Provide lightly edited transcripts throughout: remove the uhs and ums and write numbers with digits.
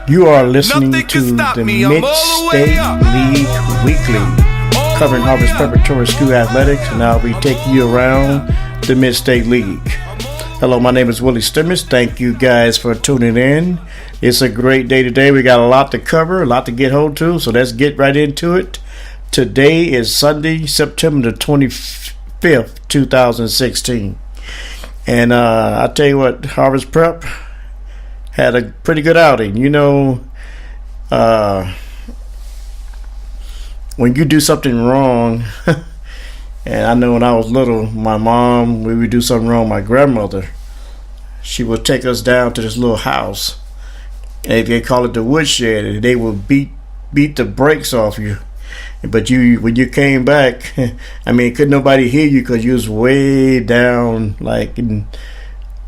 You are listening to the Mid-State League Weekly, covering Harvest Preparatory School athletics, and I'll be taking you around the Mid-State League. Hello, my name is Willie Stimage. Thank you guys for tuning in. It's a great day today. We got a lot to cover, a lot to get hold to, so let's get right into it. Today is Sunday, September the 25th, 2016. And I tell you what, Harvest Prep had a pretty good outing. You know, when you do something wrong, and I know when I was little, my mom, we would do something wrong, my grandmother, she would take us down to this little house, and they call it the woodshed, and they would beat the brakes off you. But when you came back, I mean, couldn't nobody hear you because you was way down, like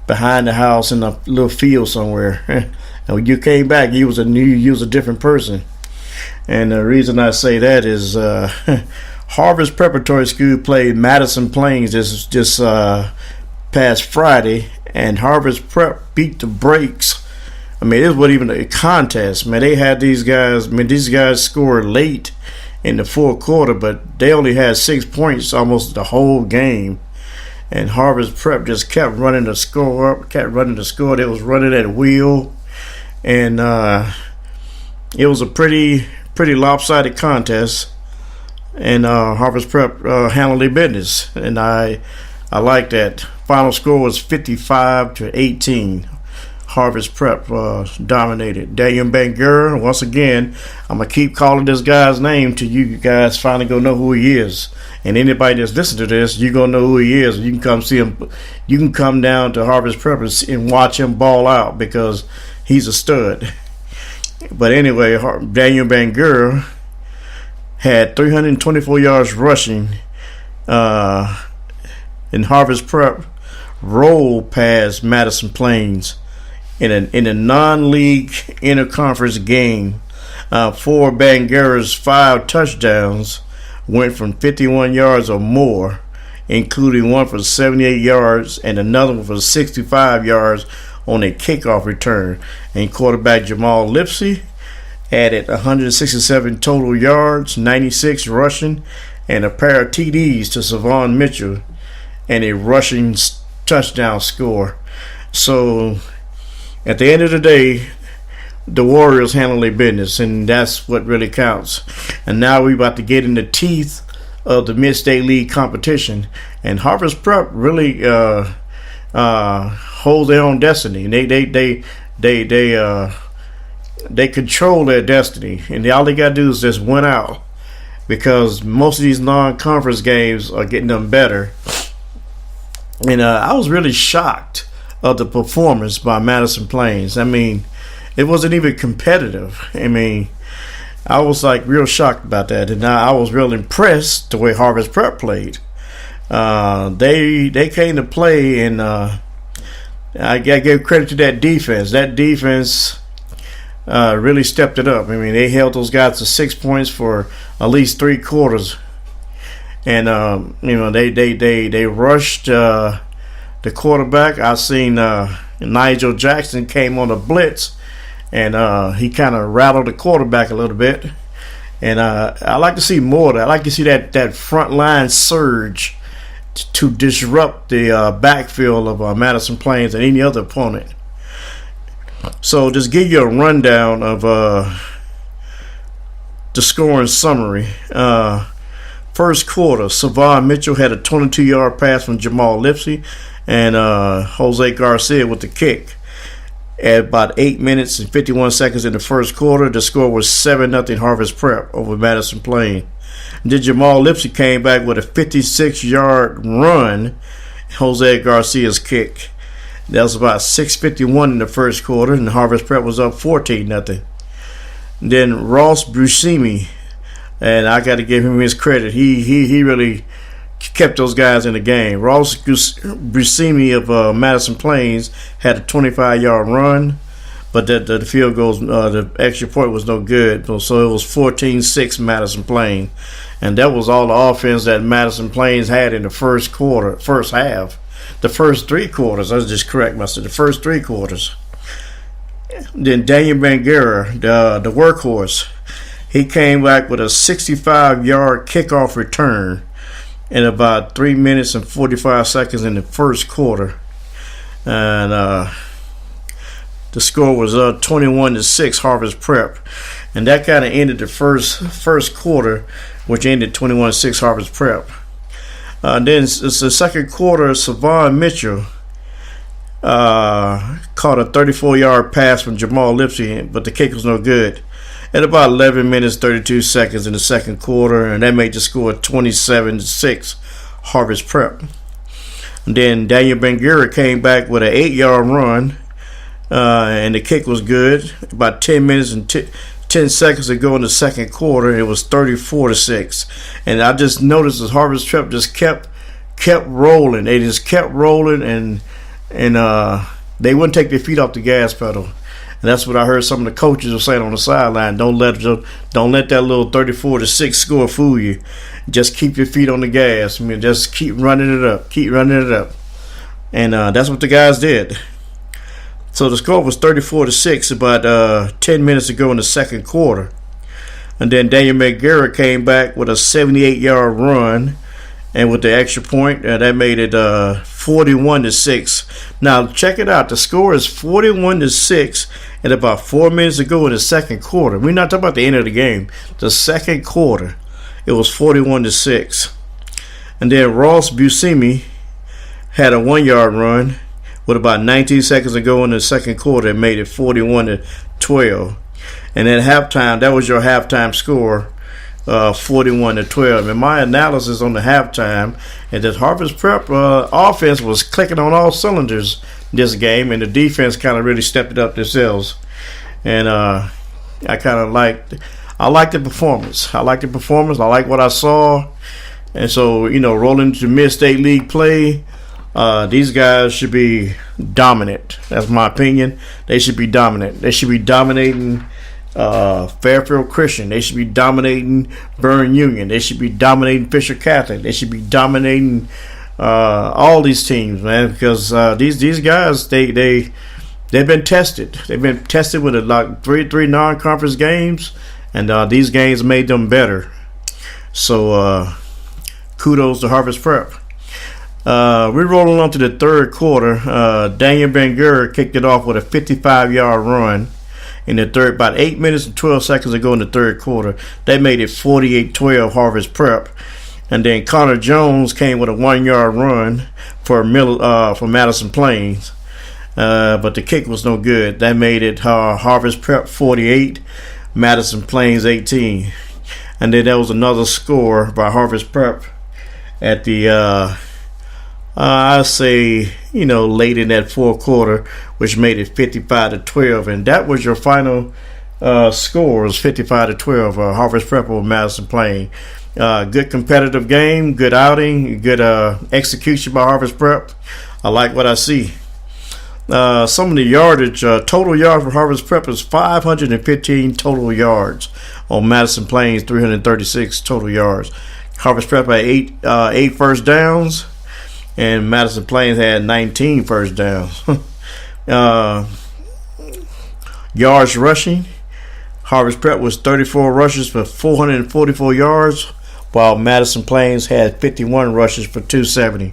behind the house in a little field somewhere. And when you came back, you was a different person. And the reason I say that is Harvest Preparatory School played Madison Plains this past Friday, and Harvest Prep beat the brakes. I mean, it wasn't even a contest, man. They had these guys. I mean, these guys scored late in the fourth quarter, but they only had 6 points almost the whole game. And Harvest Prep just kept running the score up, kept running the score. They was running at will, and it was a pretty lopsided contest. And Harvest Prep handled their business, and I like that. Final score was 55-18. Harvest Prep dominated. Daniel Bangura, once again, I'm going to keep calling this guy's name till you guys finally go know who he is. And anybody that's listening to this, you're going to know who he is. You can come see him. You can come down to Harvest Prep and watch him ball out because he's a stud. But anyway, Daniel Bangura had 324 yards rushing, and Harvest Prep rolled past Madison Plains in a non-league interconference game. For Bangura's 5 touchdowns went from 51 yards or more, including one for 78 yards and another one for 65 yards on a kickoff return. And quarterback Jamal Lipsey added 167 total yards, 96 rushing, and a pair of TDs to Savon Mitchell, and a rushing touchdown score. So at the end of the day, the Warriors handle their business, and that's what really counts. And now we're about to get in the teeth of the Mid-State League competition, and Harvest Prep really hold their own destiny. They control their destiny, and all they got to do is just win out, because most of these non-conference games are getting them better. And I was really shocked of the performance by Madison Plains. I mean, it wasn't even competitive. I mean, I was like real shocked about that, and I was real impressed the way Harvest Prep played. They came to play, and I give credit to that defense. That defense really stepped it up. I mean, they held those guys to 6 points for at least 3 quarters, and you know, they rushed the quarterback. I seen Nigel Jackson came on a blitz, and he kind of rattled the quarterback a little bit. And I like to see more of that. I like to see that front line surge to disrupt the backfield of Madison Plains and any other opponent. So just give you a rundown of the scoring summary. First quarter, Savon Mitchell had a 22-yard pass from Jamal Lipsey, and Jose Garcia with the kick. At about 8 minutes and 51 seconds in the first quarter, the score was 7-0 Harvest Prep over Madison Plains. Then Jamal Lipsey came back with a 56-yard run, Jose Garcia's kick. That was about 6:51 in the first quarter, and Harvest Prep was up 14-0. Then Ross Buscemi, and I got to give him his credit. He really kept those guys in the game. Ross Buscemi of Madison Plains had a 25-yard run, but the field goals, the extra point was no good. So it was 14-6 Madison Plains, and that was all the offense that Madison Plains had in the first half. The first 3 quarters, I was just correct myself. The first 3 quarters. Then Daniel Bangera, the workhorse, he came back with a 65-yard kickoff return in about 3 minutes and 45 seconds in the first quarter. And the score was 21-6 Harvest Prep. And that kind of ended the first quarter, which ended 21-6 Harvest Prep. Then it's the second quarter, Savon Mitchell caught a 34-yard pass from Jamal Lipsy, but the kick was no good. At about 11 minutes 32 seconds in the second quarter, and that made the score 27-6 Harvest Prep. And then Daniel Bangera came back with an 8-yard run, and the kick was good. About 10 minutes and 10 seconds to go in the second quarter, it was 34-6. And I just noticed that Harvest Prep just kept rolling. They just kept rolling, and they wouldn't take their feet off the gas pedal. And that's what I heard some of the coaches were saying on the sideline. Don't let that little 34-6 score fool you. Just keep your feet on the gas. I mean, just keep running it up. And that's what the guys did. So the score was 34-6, about 10 minutes to go in the second quarter. And then Daniel Bangera came back with a 78-yard run. And with the extra point, that made it 41-6. Now, check it out. The score is 41-6 and about 4 minutes to go in the second quarter. We're not talking about the end of the game. The second quarter, it was 41-6. And then Ross Buscemi had a 1-yard run with about 19 seconds to go in the second quarter. It made it 41-12. And at halftime, that was your halftime score. 41-12. And my analysis on the halftime is that Harvest Prep offense was clicking on all cylinders this game, and the defense kind of really stepped it up themselves. And I like the performance. I like what I saw. And so, rolling to Mid-State League play, these guys should be dominant. That's my opinion. They should be dominant. They should be dominating Fairfield Christian. They should be dominating Burn Union. They should be dominating Fisher Catholic. They should be dominating all these teams, man, because these guys they've been tested. They've been tested with like three non-conference games, and these games made them better. So kudos to Harvest Prep. We're rolling on to the third quarter. Daniel Bangera kicked it off with a 55-yard run in the third, about 8 minutes and 12 seconds to go in the third quarter. They made it 48-12 Harvest Prep. And then Connor Jones came with a 1-yard run for Madison Plains. But the kick was no good. That made it Harvest Prep 48, Madison Plains 18. And then there was another score by Harvest Prep at the I say, late in that fourth quarter, which made it 55-12, and that was your final score. Was 55-12. Harvest Prep over Madison Plain. Good competitive game, good outing, good execution by Harvest Prep. I like what I see. Some of the yardage, total yards for Harvest Prep is 515 total yards on Madison Plains, 336 total yards. Harvest Prep had eight first downs, and Madison Plains had 19 first downs. Yards rushing, Harvest Prep was 34 rushes for 444 yards, while Madison Plains had 51 rushes for 270.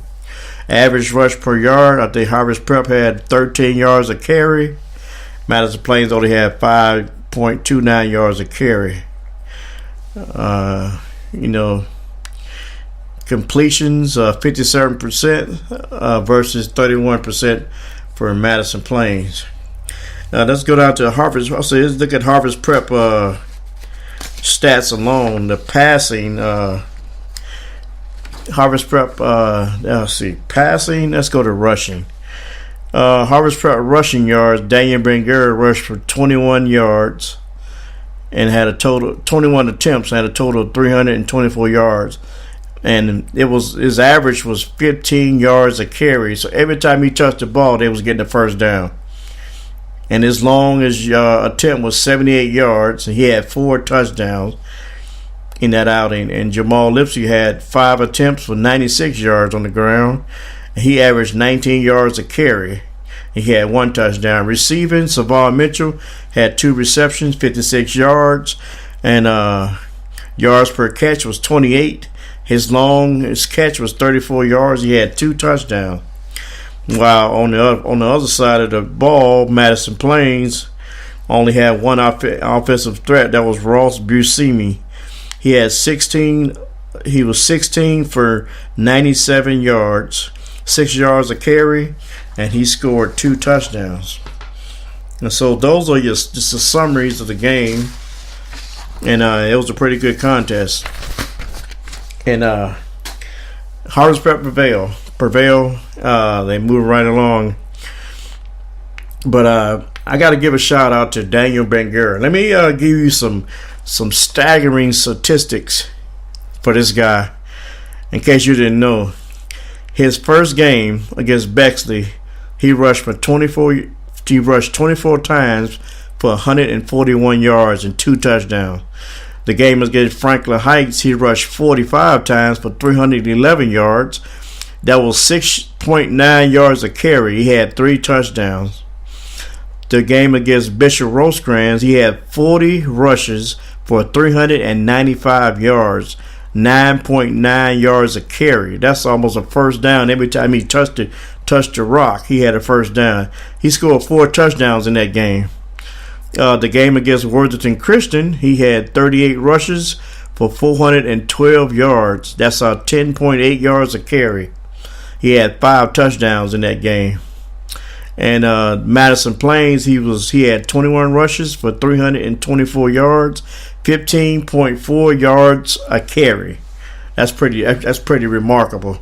Average rush per yard, I think Harvest Prep had 13 yards a carry. Madison Plains only had 5.29 yards a carry. Completions 57% versus 31% for Madison Plains. Now let's go down to Harvest. Let's look at Harvest Prep stats alone. The passing, Harvest Prep. Passing. Let's go to rushing. Harvest Prep rushing yards. Daniel Bangera rushed for 21 yards and had a total 21 attempts and had a total of 324 yards. And his average was 15 yards a carry. So every time he touched the ball, they was getting the first down. And his longest attempt was 78 yards. And he had 4 touchdowns in that outing. And Jamal Lipsy had 5 attempts for 96 yards on the ground. And he averaged 19 yards a carry. He had 1 touchdown. Receiving, Savon Mitchell had 2 receptions, 56 yards, and yards per catch was 28. His catch was 34 yards. He had 2 touchdowns. While on the other side of the ball, Madison Plains only had 1 offensive threat. That was Ross Buscemi. He had 16. He was 16 for 97 yards, 6 yards a carry, and he scored 2 touchdowns. And so those are just the summaries of the game. And it was a pretty good contest. And Harvest Prep prevail. They move right along. But I got to give a shout out to Daniel Ben-Gur. Let me give you some staggering statistics for this guy. In case you didn't know, his first game against Bexley, he rushed 24 times for 141 yards and 2 touchdowns. The game against Franklin Heights, he rushed 45 times for 311 yards. That was 6.9 yards a carry. He had 3 touchdowns. The game against Bishop Rosecrans, he had 40 rushes for 395 yards, 9.9 yards a carry. That's almost a first down every time he touched the rock. He had a first down. He scored 4 touchdowns in that game. The game against Worthington Christian, he had 38 rushes for 412 yards. That's 10.8 yards a carry. He had 5 touchdowns in that game. And Madison Plains, he had 21 rushes for 324 yards, 15.4 yards a carry. That's pretty remarkable.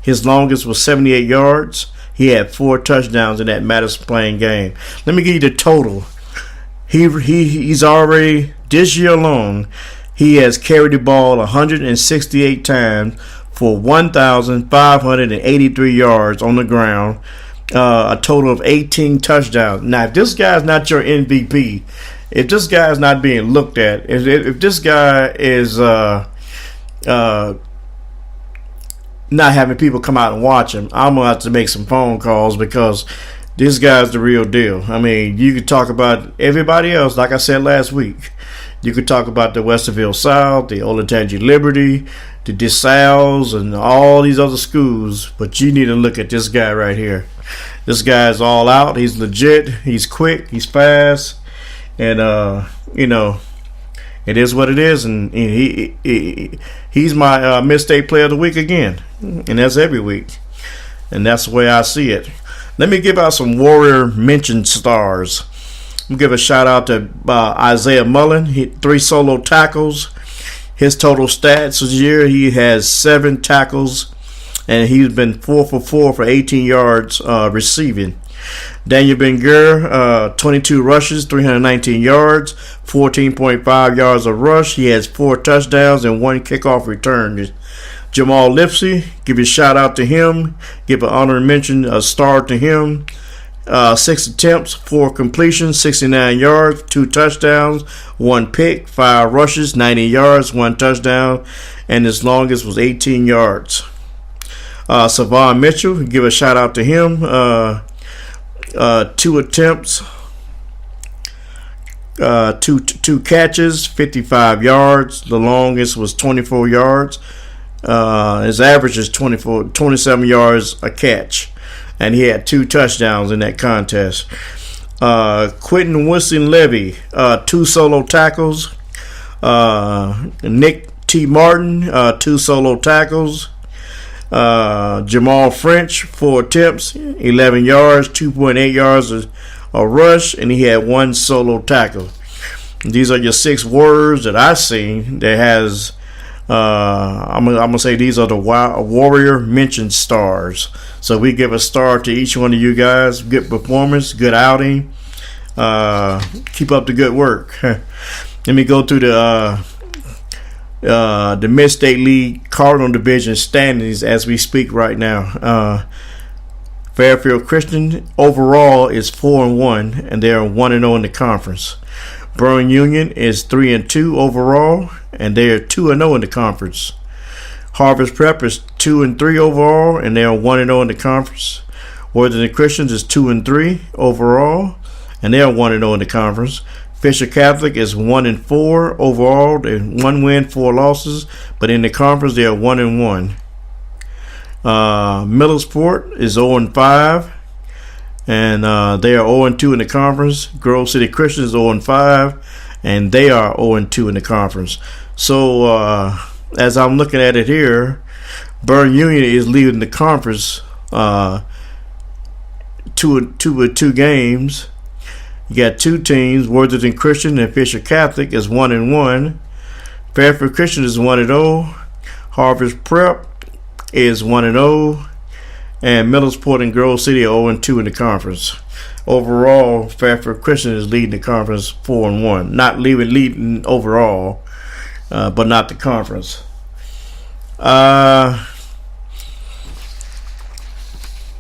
His longest was 78 yards. He had 4 touchdowns in that Madison Plains game. Let me give you the total. He's already, this year alone, he has carried the ball 168 times for 1,583 yards on the ground, a total of 18 touchdowns. Now, if this guy's not your MVP, if this guy is not being looked at, if this guy is not having people come out and watch him, I'm going to have to make some phone calls, because this guy's the real deal. I mean, you could talk about everybody else, like I said last week. You could talk about the Westerville South, the Olentangy Liberty, the DeSales, and all these other schools, but you need to look at this guy right here. This guy is all out. He's legit. He's quick. He's fast. And, it is what it is, and he's my Mid-State Player of the Week again, and that's every week, and that's the way I see it. Let me give out some Warrior mention stars. I'm give a shout out to Isaiah Mullen. 3 solo tackles. His total stats this year, he has 7 tackles, and he's been 4 for 4 for 18 yards receiving. Daniel Ben-Gur, 22 rushes, 319 yards, 14.5 yards a rush. He has 4 touchdowns and 1 kickoff return. Jamal Lipsey, give a shout out to him. Give an honorary mention, a star to him. 6 attempts, 4 completions, 69 yards, 2 touchdowns, 1 pick, 5 rushes, 90 yards, 1 touchdown, and his longest was 18 yards. Savon Mitchell, give a shout out to him. 2 attempts, 2 catches, 55 yards. The longest was 24 yards. His average is 27 yards a catch, and he had 2 touchdowns in that contest. Quentin Winston-Levy, 2 solo tackles. Nick T. Martin, 2 solo tackles. Jamal French, 4 attempts, 11 yards, 2.8 yards a rush, and he had 1 solo tackle. These are your 6 Warriors that I've seen that has, I'm gonna say these are the Warrior mentioned stars. So we give a star to each one of you guys. Good performance, good outing. Keep up the good work. Let me go through the Mid-State League Cardinal Division standings as we speak right now. Fairfield Christian overall is 4-1, and they are 1-0 in the conference. Burn Union is 3-2 overall, and they are 2-0 in the conference. Harvest Prep is 2-3 overall, and they are 1-0 in the conference. Worthington Christian is 2-3 overall, and they're 1-0 in the conference. Fisher Catholic is 1-4 overall. They're 1 win, 4 losses, but in the conference they are 1-1. Millersport is 0-5, and they are 0-2 in the conference. Grove City Christian is 0-5, and they are 0-2 in the conference. So as I'm looking at it here, Burn Union is leading the conference 2 games. You got 2 teams, Worthington Christian and Fisher Catholic is 1-1. Fairfield Christian is 1-0. Harvest Prep is 1-0. And Millersport and Grove City are 0-2 in the conference. Overall, Fairfield Christian is leading the conference 4-1. Not leading overall, but not the conference.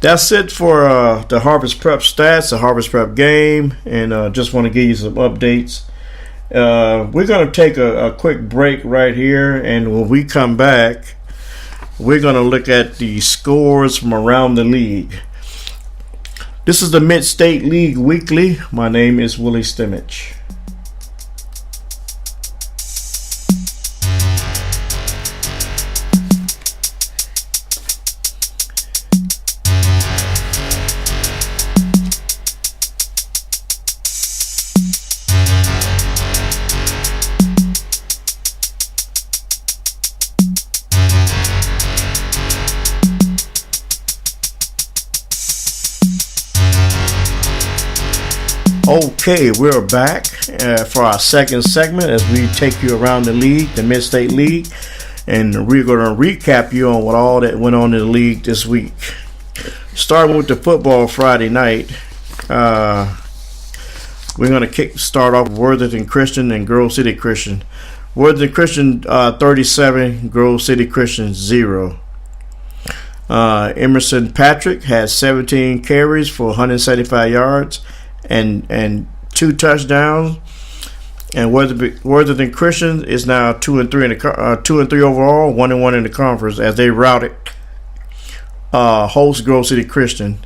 That's it for the Harvest Prep stats, the Harvest Prep game, and just want to give you some updates. We're going to take a quick break right here, and when we come back, we're going to look at the scores from around the league. This is the Mid-State League Weekly. My name is Willie Stimage. Okay, we're back for our second segment as we take you around the league, the Mid-State League, and we're going to recap you on what all that went on in the league this week. Starting with the football Friday night, we're going to start off with Worthington Christian and Grove City Christian. Worthington Christian 37, Grove City Christian 0. Emerson Patrick has 17 carries for 175 yards. And 2 touchdowns, and Worthington Christian is now 2-3 in the 2-3 overall, 1-1 in the conference as they routed host Grove City Christian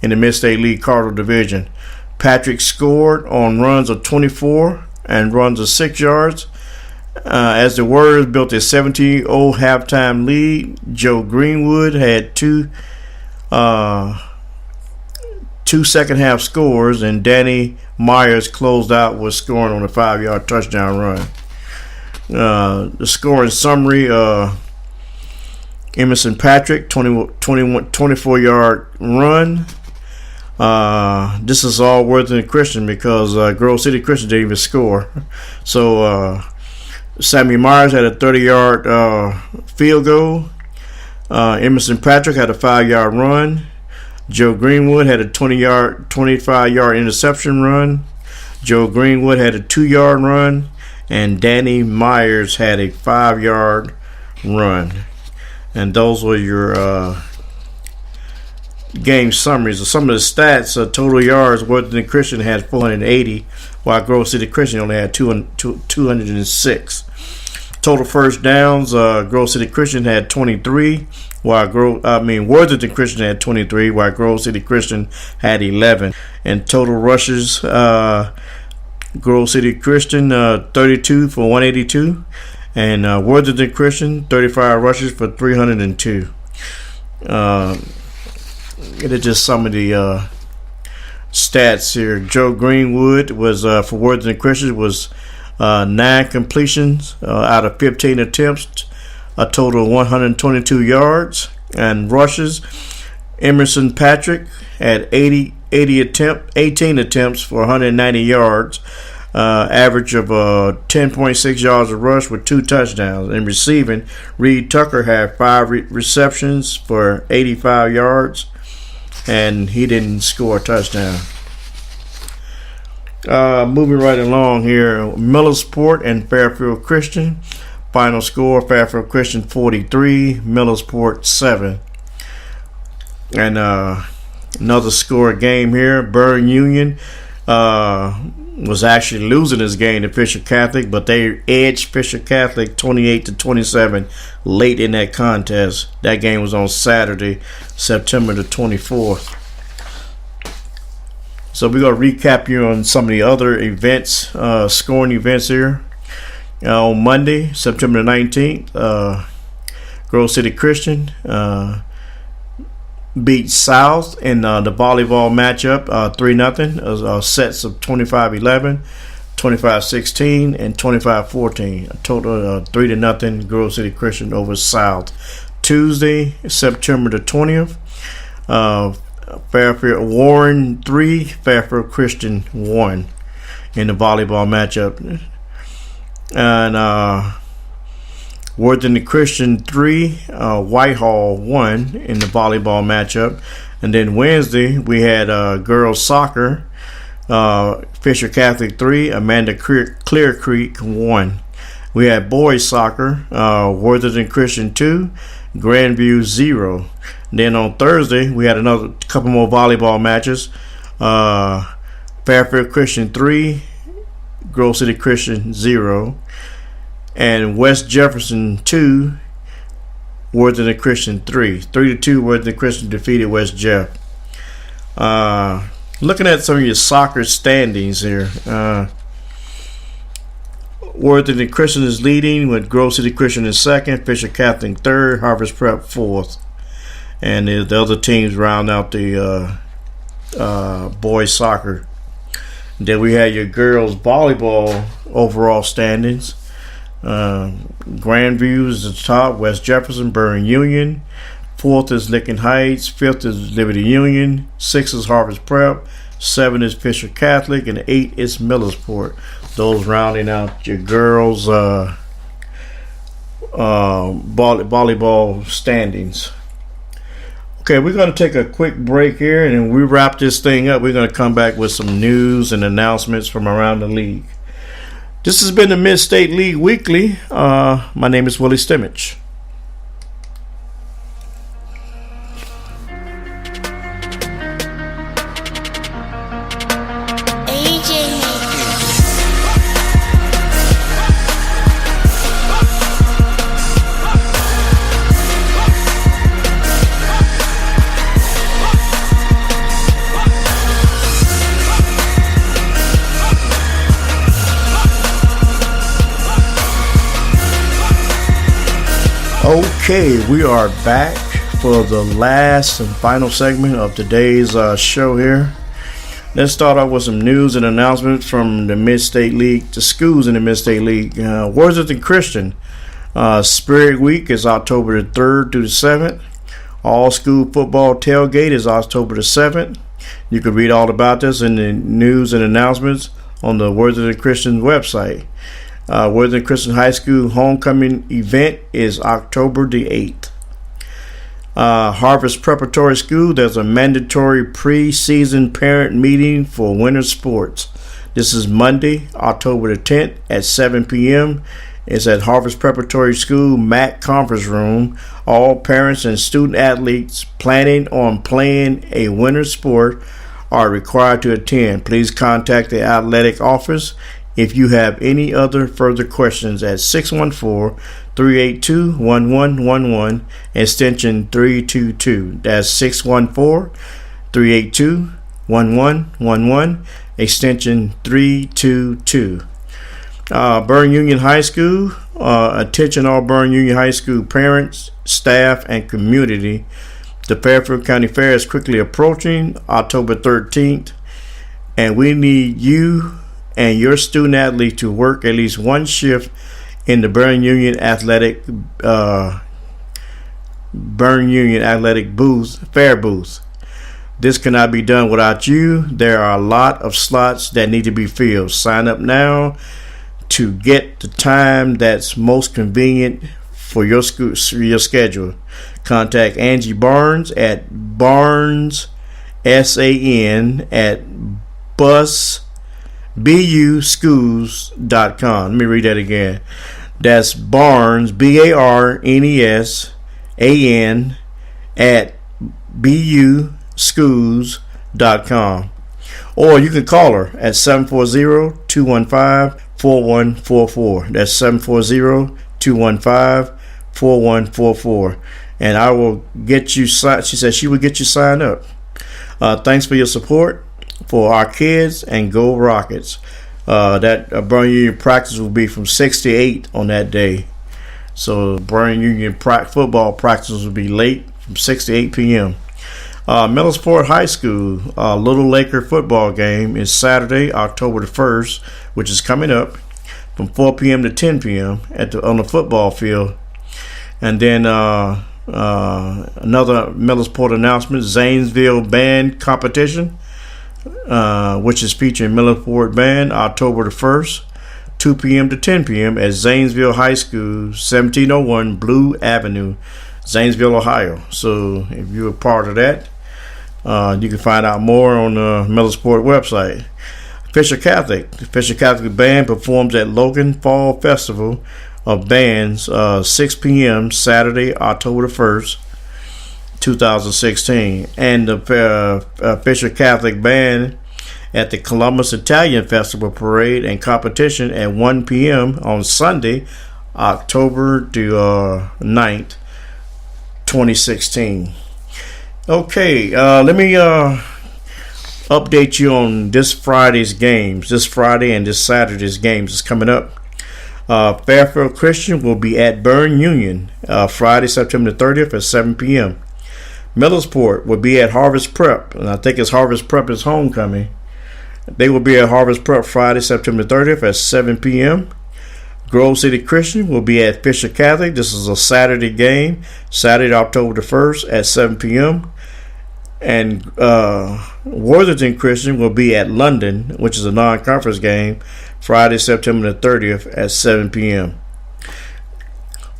in the Mid-State League Cardinal Division. Patrick scored on runs of 24 and runs of 6 yards. As the Warriors built a 17-0 halftime lead, Joe Greenwood had two second half scores, and Danny Myers closed out with scoring on a 5-yard touchdown run. The scoring summary, Emerson Patrick, 24-yard run. This is all Worthington Christian because Grove City Christian didn't even score. So Sammy Myers had a 30-yard field goal. Emerson Patrick had a 5-yard run. Joe Greenwood had a 25-yard interception run. Joe Greenwood had a 2-yard run. And Danny Myers had a 5-yard run. And those were your game summaries. Some of the stats, total yards, Worthington Christian had 480, while Grove City Christian only had 206. Total first downs, Grove City Christian had 23, while Worthington Christian had 23, while Grove City Christian had 11. And total rushes, Grove City Christian 32 for 182, and Worthington Christian 35 rushes for 302. It is just some of the stats here. Joe Greenwood was for Worthington Christian was 9 completions out of 15 attempts, a total of 122 yards and rushes. Emerson Patrick had 18 attempts for 190 yards, average of 10.6 yards a rush with 2 touchdowns. In receiving, Reed Tucker had 5 receptions for 85 yards, and he didn't score a touchdown. Moving right along here, Millersport and Fairfield Christian. Final score, Fairfield Christian 43, Millersport 7. And another score game here, Burn Union was actually losing this game to Fisher Catholic, but they edged Fisher Catholic 28-27 late in that contest. That game was on Saturday, September the 24th. So we're going to recap you on some of the other events, scoring events here. On Monday, September 19th, Grove City Christian beat South in the volleyball matchup 3-0. Sets of 25-11, 25-16, and 25-14. A total of 3-0 Grove City Christian over South. Tuesday, September the 20th, Fairfield Warren 3, Fairfield Christian 1 in the volleyball matchup. And Worthington Christian 3, Whitehall 1 in the volleyball matchup. And then Wednesday we had girls soccer, Fisher Catholic 3, Amanda Clear Creek 1. We had boys soccer, Worthington Christian 2, Grandview 0. And then on Thursday we had another couple more volleyball matches. Fairfield Christian 3, Grove City Christian 0, and West Jefferson 2, Worthington Christian 3. 3-2, Worthington Christian defeated West Jeff. Looking at some of your soccer standings here, Worthington Christian is leading with Grove City Christian in second, Fisher Catholic third, Harvest Prep fourth, and the other teams round out the boys soccer. Then we had your girls volleyball overall standings. Grandview is the top, West Jefferson, Burn Union. Fourth is Licking Heights. Fifth is Liberty Union. Sixth is Harvest Prep. 7 is Fisher Catholic, and 8 is Millersport. Those rounding out your girls volleyball standings. Okay, we're going to take a quick break here, and when we wrap this thing up, we're going to come back with some news and announcements from around the league. This has been the Mid-State League Weekly. My name is Willie Stimage. Okay, we are back for the last and final segment of today's show here. Let's start off with some news and announcements from the Mid-State League, the schools in the Mid-State League. Worthington Christian Spirit Week is October the 3rd through the 7th. All school football tailgate is October the 7th. You can read all about this in the news and announcements on the Worthington Christian website. Worthington Christian High School homecoming event is October the 8th. Harvest Preparatory School, there's a mandatory pre-season parent meeting for winter sports. This is Monday, October the 10th at 7 p.m. It's at Harvest Preparatory School, MAC Conference Room. All parents and student athletes planning on playing a winter sport are required to attend. Please contact the athletic office if you have any other further questions at 614-382-1111, extension 322. That's 614-382-1111, extension 322. Burn Union High School, attention all Burn Union High School parents, staff, and community. The Fairfield County Fair is quickly approaching, October 13th, and we need you and your student athlete to work at least one shift in the Burn Union Athletic fair booth. This cannot be done without you. There are a lot of slots that need to be filled. Sign up now to get the time that's most convenient for your schedule. Contact Angie Barnes at BarnesSAN at busschools.com. Let me read that again. That's Barnes, BARNESAN at busschools.com. Or you can call her at 740-215-4144. That's 740-215-4144. And I will get you signed. She said she will get you signed up. Thanks for your support. for our kids, and go Rockets. That Burn Union practice will be from 6 to 8 on that day. So Burn Union football practice will be late from 6 to 8 p.m. Middleport High School Little Laker football game is Saturday, October the 1st, which is coming up, from 4 p.m. to 10 p.m. on the football field. And then another Middleport announcement: Zanesville Band Competition, which is featuring Middleport Band, October the 1st, 2 p.m. to 10 p.m. at Zanesville High School, 1701 Blue Avenue, Zanesville, Ohio. So if you're a part of that, you can find out more on the Middleport website. Fisher Catholic. The Fisher Catholic Band performs at Logan Fall Festival of Bands, 6 p.m. Saturday, October the 1st, 2016. And the Fisher Catholic Band at the Columbus Italian Festival Parade and Competition at 1 p.m. on Sunday, October the 9th, 2016. Okay, let me update you on this Friday's games. This Friday and this Saturday's games is coming up. Fairfield Christian will be at Burn Union Friday, September 30th at 7 p.m. Middleport will be at Harvest Prep, and I think it's Harvest Prep is homecoming. They will be at Harvest Prep Friday, September 30th at 7 p.m. Grove City Christian will be at Fisher Catholic. This is a Saturday game, Saturday, October the 1st at 7 p.m. And Worthington Christian will be at London, which is a non-conference game, Friday, September the 30th at 7 p.m.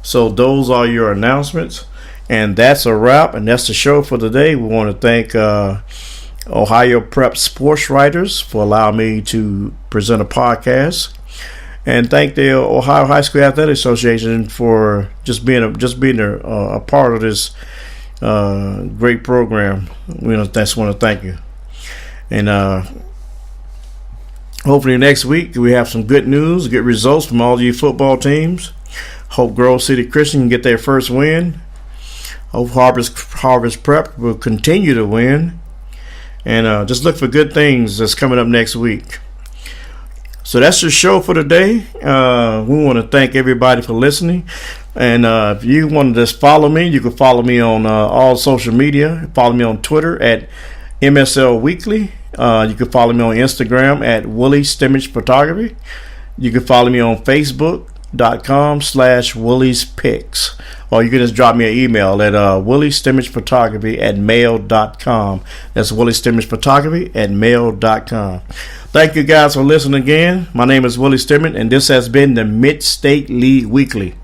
So those are your announcements. And that's a wrap, and that's the show for today. We want to thank Ohio Prep Sports Writers for allowing me to present a podcast, and thank the Ohio High School Athletic Association for just being a part of this great program. We just want to thank you, and hopefully next week we have some good news, good results from all of you football teams. Hope Grove City Christian can get their first win. Hope Harvest Prep will continue to win. And just look for good things that's coming up next week. So that's the show for today. We want to thank everybody for listening. And if you want to just follow me, you can follow me on all social media. Follow me on Twitter at MSL Weekly. You can follow me on Instagram at Willie Stimage Photography. You can follow me on Facebook.com/Willie'sPics. Or you can just drop me an email at williestimagephotography@mail.com. That's williestimagephotography@mail.com. Thank you guys for listening again. My name is Willie Stimage, and this has been the Mid-State League Weekly.